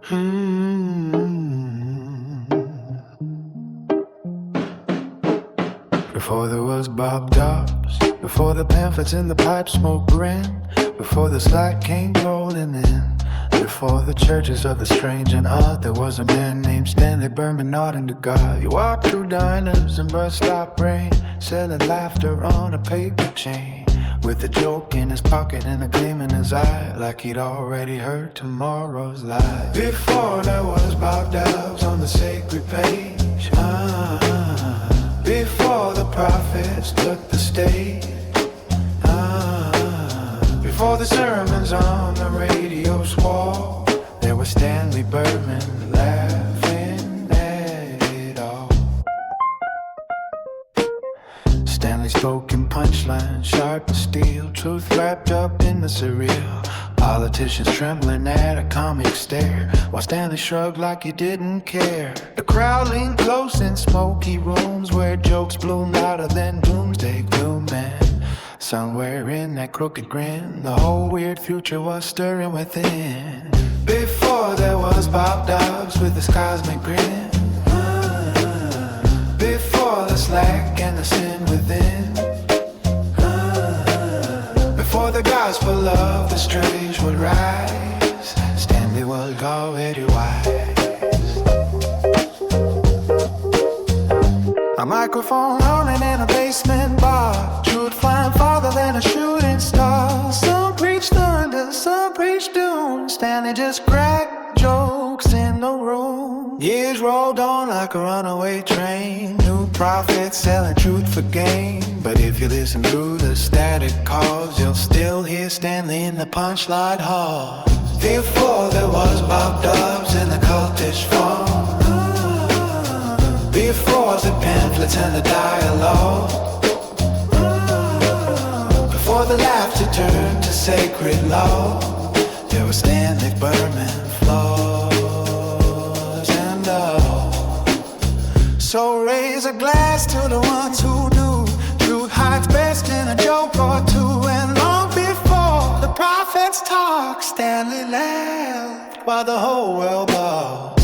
Before there was Bob Dobbs, before the pamphlets and the pipe smoke ran, before the slack came rolling in, before the churches of the strange and odd, there was a man named Stanley Berman nodding to God. He walked through diners and bus stop rain, selling laughter on a paper chain, with a joke in his pocket and a gleam in his eye, like he'd already heard tomorrow's lie. Before there was Bob Dobbs on the sacred page, before the prophets took the stage, before the sermons on the radio's wall, there was Stanley Berman laughing at it all. Stanley spoke in punchlines, sharp as steel, truth wrapped up in the surreal. Politicians trembling at a comic stare, while Stanley shrugged like he didn't care. The crowd leaned close in smoky rooms where jokes bloomed louder than doomsday gloom. And somewhere in that crooked grin, the whole weird future was stirring within. Before there was Bob Dobbs with his cosmic grin, before the slack and the sin within, before the gospel of the strange would rise, Stanley was already wise. A microphone humming in a basement bar, truth flying farther than a shooting star. Some preach thunder, some preach doom, Stanley just cracked jokes in the room. Years rolled on like a runaway train, new prophets selling truth for gain. But if you listen through the static calls, you'll still hear Stanley in the punchline hall. Before there was Bob Dobbs in the cultish form, before the pamphlets and the dialogue, before the laughter turned to sacred law, there was Stanley Berman, flaws and all. So raise a glass to the ones who knew truth hides best in a joke or two. And long before the prophets talked, Stanley laughed while the whole world bawled.